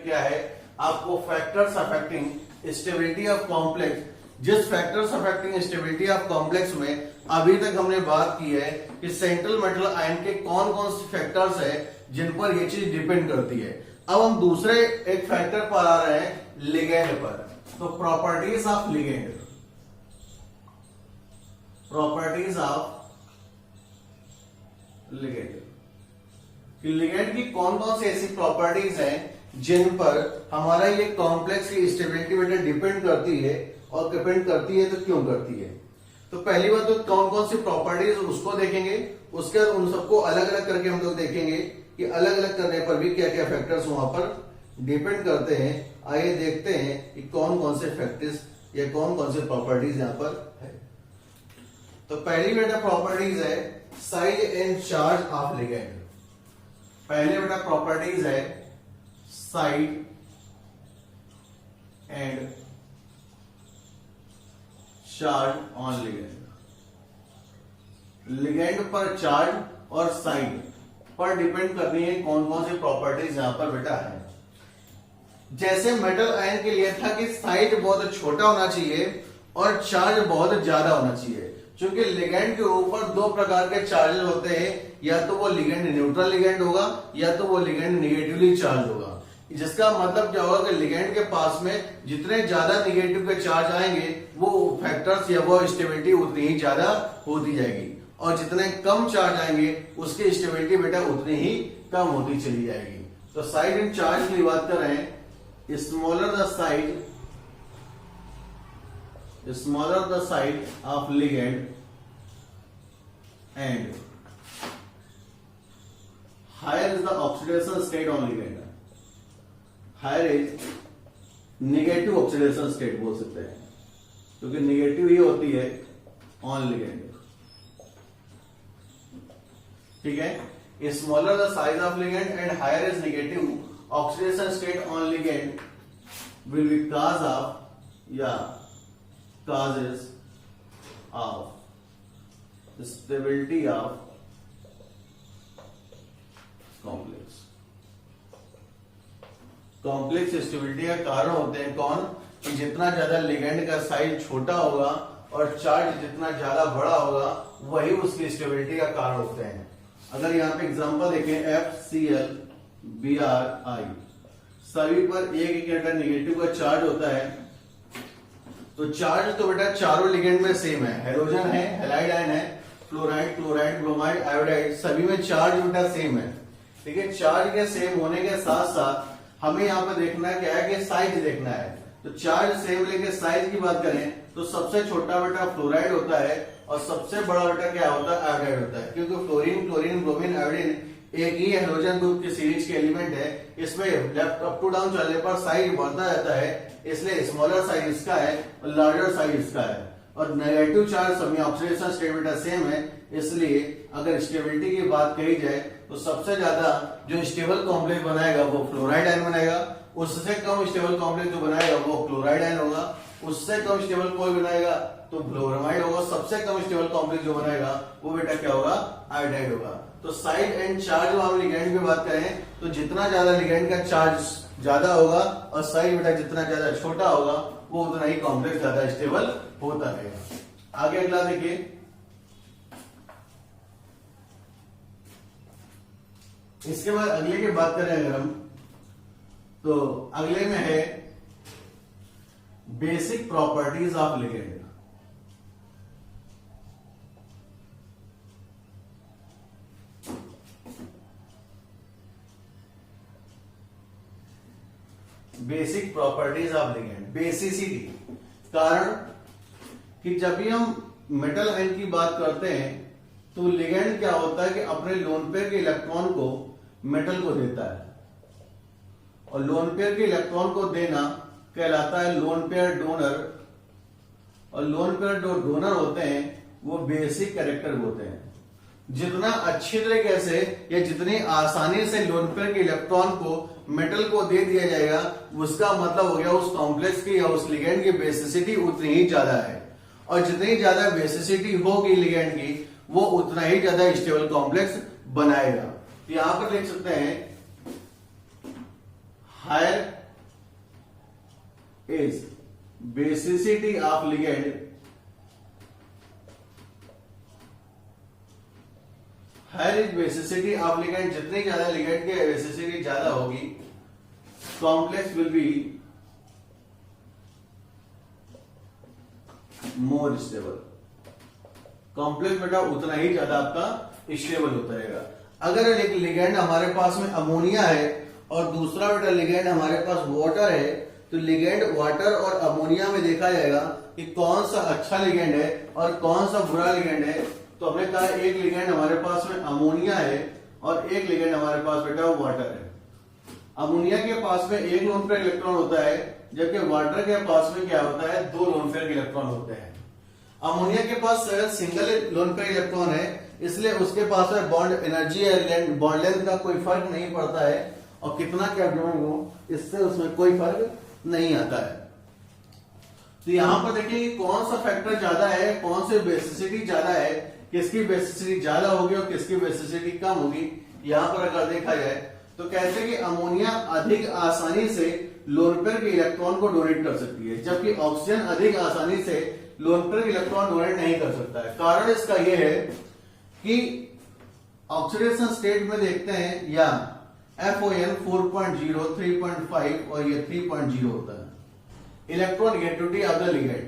क्या है, आपको factors affecting stability of complex, जिस factors affecting stability of complex में अभी तक हमने बात की है कि सेंट्रल मेटल आयन के कौन कौन से फैक्टर्स है जिन पर ये चीज डिपेंड करती है। अब हम दूसरे एक फैक्टर पर आ रहे हैं, लिगेंड पर। तो properties of ligand, properties of ligand, कि लिगेंड की कौन कौन सी ऐसी प्रॉपर्टीज हैं जिन पर हमारा ये कॉम्प्लेक्स की स्टेबिलिटी बेटा डिपेंड करती है, और डिपेंड करती है तो क्यों करती है। तो पहली बात तो कौन कौन सी प्रॉपर्टीज उसको देखेंगे, उसके बाद उन सबको अलग अलग करके हम लोग देखेंगे कि अलग अलग करने पर भी क्या क्या फैक्टर्स वहां पर डिपेंड करते हैं। आइए देखते हैं कि कौन कौन से फैक्टर्स या कौन कौन से प्रॉपर्टीज यहां पर है। तो पहली बेटा प्रॉपर्टीज है size and charge of ligand. पहले बेटा प्रॉपर्टीज है size and charge on ligand. Ligand पर चार्ज और साइड पर डिपेंड करनी है कौन कौन सी प्रॉपर्टीज यहां पर बेटा है। जैसे मेटल आयन के लिए था कि साइज बहुत छोटा होना चाहिए और चार्ज बहुत ज्यादा होना चाहिए, क्योंकि लिगेंड के ऊपर दो प्रकार के चार्जेस होते हैं, या तो वो लिगेंड न्यूट्रल लिगेंड होगा या तो वो लिगेंड निगेटिवली चार्ज होगा। जिसका मतलब क्या होगा कि लिगेंड के पास में जितने ज्यादा निगेटिव के चार्ज आएंगे वो फैक्टर्स या वो स्टेबिलिटी उतनी ही ज्यादा होती जाएगी, और जितने कम चार्ज आएंगे उसकी स्टेबिलिटी बेटा उतनी ही कम होती चली जाएगी। तो साइज एंड चार्ज की बात कर रहे हैं, smaller the size of ligand and higher is the oxidation state on ligand. Higher is negative oxidation state बोल सकते हैं, क्योंकि निगेटिव ही होती है ऑन लिगेंड। ठीक है, smaller the size of ligand and higher is negative oxidation state on ligand will be cause causes of stability of complex। Complex stability का कारण होते हैं कौन, कि जितना ज्यादा लिगेंड का साइज छोटा होगा और चार्ज जितना ज्यादा बड़ा होगा वही उसकी स्टेबिलिटी का कारण होते हैं। अगर यहाँ पे एग्जांपल देखें FCl Bri, सभी पर एक इलेक्ट्रॉन निगेटिव का चार्ज होता है। तो चार्ज तो बेटा चारों लिगेंड में सेम है, हेलोजन है, हैलाइड आयन है, फ्लोराइड, क्लोराइड, ब्रोमाइड, आयोडाइड, सभी में चार्ज बेटा सेम है। ठीक है, चार्ज के सेम होने के साथ साथ हमें यहाँ पे देखना क्या है कि साइज देखना है। तो चार्ज सेम लेके साइज की बात करें तो सबसे छोटा बेटा फ्लोराइड होता है और सबसे बड़ा बेटा क्या होता है, आयोडाइड होता है, क्योंकि फ्लोरीन, क्लोरीन, ब्रोमीन, आयोडीन एक ही हेलोजन ग्रुप की सीरीज के एलिमेंट है। इसमें लेफ्ट अप टू डाउन चलने पर साइज बढ़ता जाता है, इसलिए स्मॉलर साइज इसका है और लार्जर साइज इसका है। और नेगेटिव चार्ज सभी ऑक्सीडेशन स्टेट बेटा सेम है, इसलिए अगर स्टेबिलिटी की बात कही जाए तो सबसे ज्यादा जो स्टेबल कॉम्प्लेक्स बनाएगा वो फ्लोराइड आयन बनाएगा, उससे कम स्टेबल कॉम्प्लेक्स जो बनाएगा वो क्लोराइड आयन होगा, उससे कम स्टेबल कोई बनाएगा तो ब्रोमाइड होगा, सबसे कम स्टेबल कॉम्प्लेक्स जो बनाएगा वो बेटा क्या होगा, आयोडाइड होगा। तो साइज एंड चार्ज हम लिगेंड की बात करें तो जितना ज्यादा लिगेंड का चार्ज ज्यादा होगा और साइज बेटा जितना ज्यादा छोटा होगा वो उतना ही कॉम्प्लेक्स ज्यादा स्टेबल होता रहेगा। आगे अगला देखिए, इसके बाद अगले की बात करें अगर हम, तो अगले में है basic properties of ligand. Basic properties of ligand, basicity, कारण कि जब भी हम मेटल आयन की बात करते हैं तो लिगेंड क्या होता है कि अपने लोन पेयर के इलेक्ट्रॉन को मेटल को देता है, और लोन पेयर के इलेक्ट्रॉन को देना कहलाता है लोन पेयर डोनर, और लोन पेयर जो डोनर होते हैं वो बेसिक कैरेक्टर होते हैं। जितना अच्छी तरीके से या जितनी आसानी से लोन पेयर के इलेक्ट्रॉन को मेटल को दे दिया जाएगा उसका मतलब हो गया उस कॉम्प्लेक्स की या उस लिगेंड की बेसिसिटी उतनी ही ज्यादा है, और जितनी ज्यादा बेसिसिटी होगी लिगेंड की वो उतना ही ज्यादा स्टेबल कॉम्प्लेक्स बनाएगा। यहां पर लिख सकते हैं higher is basicity of ligand, higher is basicity of ligand, जितनी ज्यादा ligand की basicity ज्यादा होगी, complex will be more stable. Complex बेटा उतना ही ज्यादा आपका स्टेबल होता रहेगा। अगर एक लिगेंड हमारे पास में अमोनिया है और दूसरा बेटा लिगेंड हमारे पास वाटर है, तो लिगेंड वाटर और अमोनिया में देखा जाएगा कि कौन सा अच्छा लिगेंड है और कौन सा बुरा लिगेंड है। तो हमने कहा एक लिगेंड हमारे पास में अमोनिया है और एक लिगेंड हमारे पास बेटा वाटर है। अमोनिया के पास में एक लोन पेयर इलेक्ट्रॉन होता है, जबकि वाटर के पास में क्या होता है, दो लोन पेयर इलेक्ट्रॉन होते हैं। अमोनिया के पास सिंगल लोन पेयर इलेक्ट्रॉन है, इसलिए उसके पास में बॉन्ड एनर्जी है, बॉन्ड लेंथ का कोई फर्क नहीं पड़ता है, और कितना क्या हो इससे उसमें कोई फर्क नहीं आता है। तो यहां पर देखिए कौन सा फैक्टर ज्यादा है, कौन सी बेसिसिटी ज्यादा है, किसकी बेसिसिटी ज्यादा होगी और किसकी बेसिसिटी कम होगी। यहां पर अगर देखा जाए तो कहते हैं कि अमोनिया अधिक आसानी से लोन पेयर के इलेक्ट्रॉन को डोनेट कर सकती है, जबकि ऑक्सीजन अधिक आसानी से लोन पेयर इलेक्ट्रॉन डोनेट नहीं कर सकता है। कारण इसका यह है कि ऑक्सीडेशन स्टेट में देखते हैं या FON 4.0, 3.5 और ये 3.0 होता है electron negativity of the ligand.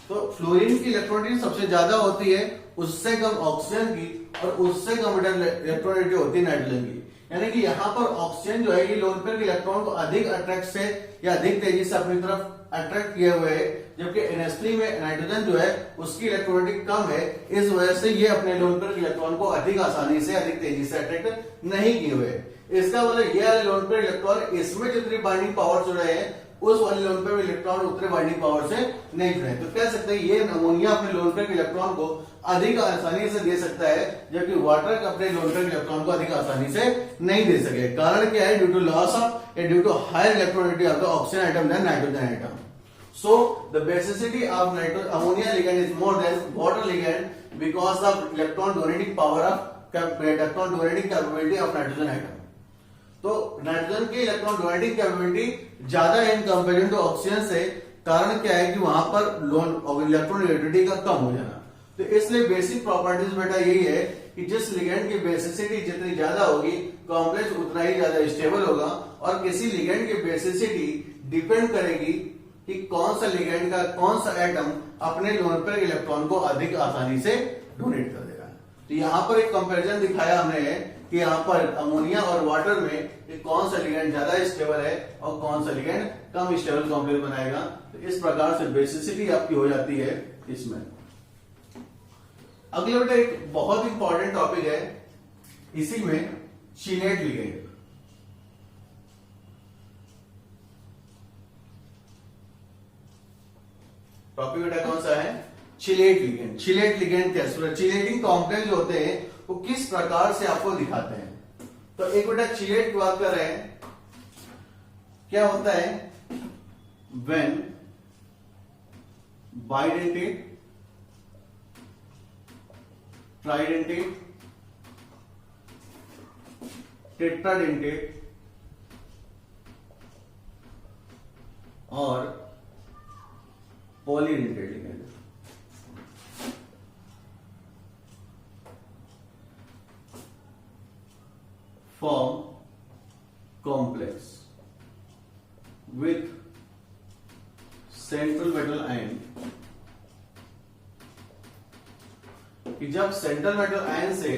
तो फ्लोरीन की इलेक्ट्रॉनिटी सबसे ज्यादा होती है, उससे कम ऑक्सीजन की, और उससे कम इलेक्ट्रॉनिटी होती है नाइट्रोजन की। यानी कि यहाँ पर ऑक्सीजन जो है ये लोन पेयर के इलेक्ट्रॉन को अधिक अट्रैक्ट से या अधिक तेजी से अपनी तरफ अट्रैक्ट किए हुए है, जबकि NH3 में नाइट्रोजन जो है उसकी इलेक्ट्रोनिटी कम है, इस वजह से ये अपने लोन पेयर इलेक्ट्रॉन को अधिक आसानी से अधिक तेजी से अट्रैक्ट नहीं किए हुए। इसका मतलब ये लोन पेयर इलेक्ट्रॉन इसमें जितनी बाइंडिंग पावर जुड़े हैं उस वाले लोन पेयर इलेक्ट्रॉन उतने बाइंडिंग पावर से नहीं जुड़े। तो कह सकते हैं ये अमोनिया अपने लोन पेयर इलेक्ट्रॉन को अधिक आसानी से दे सकता है, जबकि वाटर अपने लोन पेयर इलेक्ट्रॉन को अधिक आसानी से नहीं दे सके। कारण क्या है, due to loss of due to higher electronegativity of the oxygen atom than nitrogen atom. So the basicity of ammonia ligand is more than water ligand because of electron donating power of electron donating capability of nitrogen atom. तो nitrogen की electron donating capability ज्यादा है in comparison to oxygen से। कारण क्या है कि वहां पर इलेक्ट्रॉन नेगेटिविटी का कम हो जाना। तो इसलिए बेसिक प्रॉपर्टीज बेटा यही है कि जिस लिगेंड की बेसिसिटी जितनी ज्यादा होगी कॉम्प्लेक्स उतना ही ज्यादा स्टेबल होगा, और किसी लिगेंड की बेसिसिटी डिपेंड करेगी कि कौन सा लिगेंड का कौन सा एटम अपने लोन पेयर इलेक्ट्रॉन को अधिक आसानी से डोनेट कर देगा। तो यहां पर एक कंपैरिजन दिखाया हमने कि यहां पर अमोनिया और वाटर में कौन सा लिगेंड ज्यादा स्टेबल है और कौन सा लिगेंड कम स्टेबल कॉम्प्लेक्स बनाएगा। तो इस प्रकार से बेसिसिटी आपकी हो जाती है इसमें। अगले बेटा एक बहुत इंपॉर्टेंट टॉपिक है इसी में, चिलेट लिगेंड। टॉपिक बेटा कौन सा है, चिलेट लिगेंड। चिलेट लिगेंड कैसे, चिलेटिंग कॉम्प्लेक्स जो होते हैं वो किस प्रकार से आपको दिखाते हैं। तो एक बेटा चिलेट की बात कर रहे हैं, क्या होता है, व्हेन बाइडेंटेट, ट्राइडेंटेट, टेट्राडेंटेट और polydentate ligand form complex with central metal ion, कि जब सेंट्रल मेटल आयन से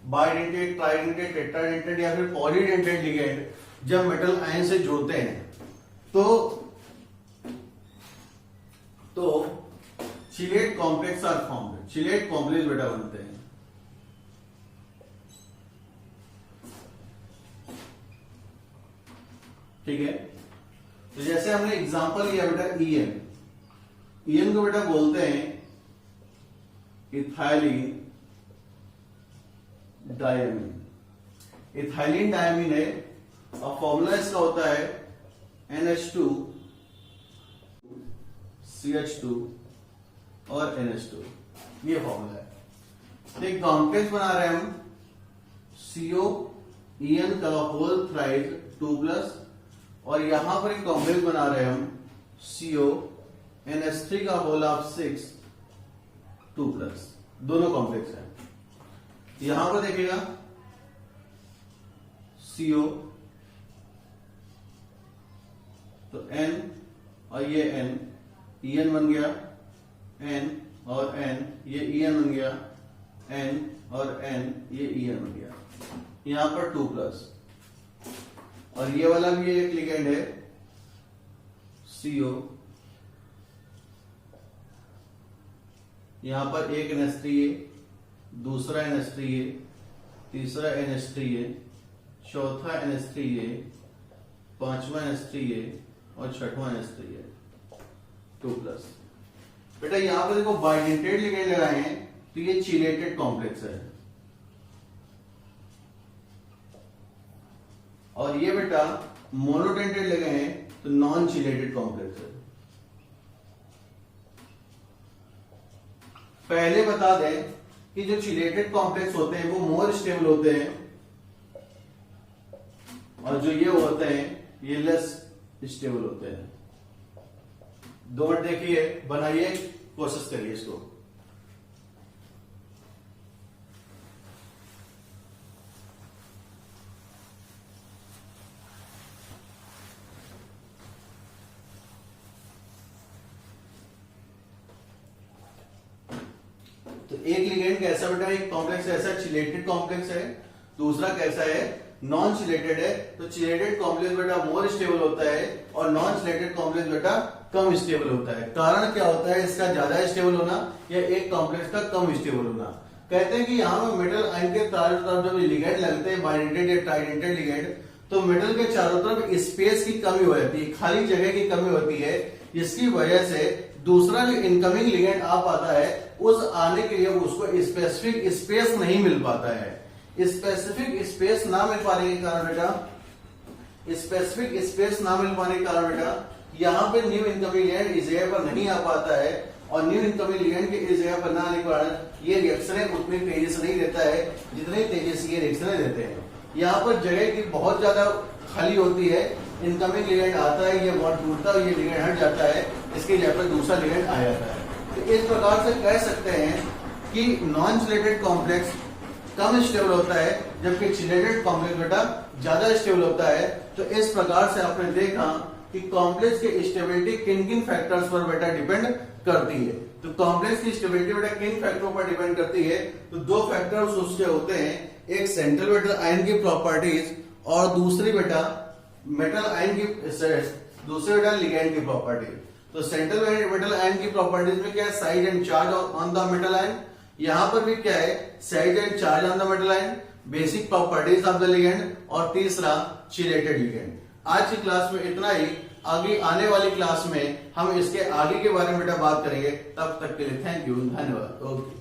बाइडेंटेट, ट्राइडेंटेट, टेट्राडेंटेट या फिर पॉलीडेंटेट लिगेंड जब मेटल आयन से जुड़ते हैं तो chelate complex are formed, chelate complex बेटा बनते हैं। ठीक है, तो जैसे हमने एग्जांपल लिया बेटा ईएन, ईएन को बेटा बोलते हैं इथाइलिन डायमीन। इथाइलिन डायमीन है और फॉर्मूला इसका होता है NH2 CH2 और NH2, ये फॉर्मूला है। एक कॉम्प्लेक्स बना रहे हैं हम CO EN का होल थ्राइस 2+ और यहां पर एक कॉम्प्लेक्स बना रहे हैं हम CO NH3 का होल ऑफ 6 2+, दोनों कॉम्प्लेक्स है। यहां पर देखिएगा CO तो N और ये N EN बन गया, N और N ये EN बन गया, N और N ये EN बन गया, यहां पर 2+, और ये वाला भी एक लिगेंड है CO, यहां पर एक NH3 है, दूसरा NH3 है, तीसरा NH3 है, चौथा NH3 है, पांचवा NH3 है और छठवां NH3 है 2+। बेटा यहां पर देखो बाइडेंटेड लिगेंड लगाए हैं तो ये चिलेटेड कॉम्प्लेक्स है, और ये बेटा मोनोडेंटेड लगे हैं तो नॉन चिलेटेड कॉम्प्लेक्स है। पहले बता दें कि जो चिलेटेड कॉम्प्लेक्स होते हैं वो मोर स्टेबल होते हैं, और जो ये होते हैं ये लेस स्टेबल होते हैं। दो मिनट देखिए, बनाइए, कोशिश करिए इसको। तो एक लिगेंड कैसा बेटा, एक कॉम्प्लेक्स ऐसा चिलेटेड कॉम्प्लेक्स है, दूसरा कैसा है नॉन चिलेटेड है। तो चिलेटेड कॉम्प्लेक्स बेटा मोर स्टेबल होता है और नॉन चिलेटेड कॉम्प्लेक्स बेटा कम स्टेबल होता है। कारण क्या होता है इसका ज्यादा स्टेबल होना या एक कॉम्प्लेक्स का कम स्टेबल होना? कहते हैं कि यहाँ पर मेटल आयन के चारों तरफ जब लिगेंड लगते हैं बाइडेंटेड या ट्राइडेंटेड लिगेंड, तो मेटल के चारों तरफ स्पेस की कमी हो जाती है, खाली जगह की कमी होती है। इसकी वजह से दूसरा जो इनकमिंग लिगेंड आ पाता है उस आने के लिए उसको स्पेसिफिक स्पेस नहीं मिल पाता है। स्पेसिफिक स्पेस ना मिल पाने के कारण बेटा यहाँ पे न्यू इनकमिंग लिगेंड इस जगह पर नहीं आ पाता है, और न्यू इनकमिंग लिगेंड के इस जगह पर ना आने के कारण ये रिएक्शनें उतनी तेजी से नहीं देता है जितनी तेजी से ये रिएक्शनें देते हैं। यहाँ पर जगह की बहुत ज्यादा खाली होती है, इनकमिंग लिगेंड आता है, ये बॉन्ड टूटता है, ये लिगेंड हट जाता है, इसके जगह पर दूसरा लिगेंड आ जाता है। तो इस प्रकार से कह सकते हैं कि नॉन चिलेटेड कॉम्प्लेक्स कम स्टेबल होता है जबकि चिलेटेड कॉम्प्लेक्स बेटा ज्यादा स्टेबल होता है। तो इस प्रकार से आपने देखा कि कॉम्प्लेक्स की स्टेबिलिटी किन किन फैक्टर्स पर बेटा डिपेंड करती है। तो कॉम्प्लेक्स की स्टेबिलिटी बेटा किन फैक्टरों पर डिपेंड करती है? तो दो फैक्टर्स उसके होते हैं, एक सेंट्रल मेटल आयन की प्रॉपर्टीज और दूसरी बेटा मेटल आयन की दूसरे बेटा लिगेंड की प्रॉपर्टी। तो सेंट्रल मेटल आयन की प्रॉपर्टीज में क्या है, size and charge on the metal ion. यहां पर भी क्या है, size and charge on the metal ion, basic properties of the ligand, और तीसरा चिलेटेड लिगेंड। आज की क्लास में इतना ही। आगे आने वाली क्लास में हम इसके आगे के बारे में बेटा बात करेंगे। तब तक के लिए थैंक यू, धन्यवाद। ओके।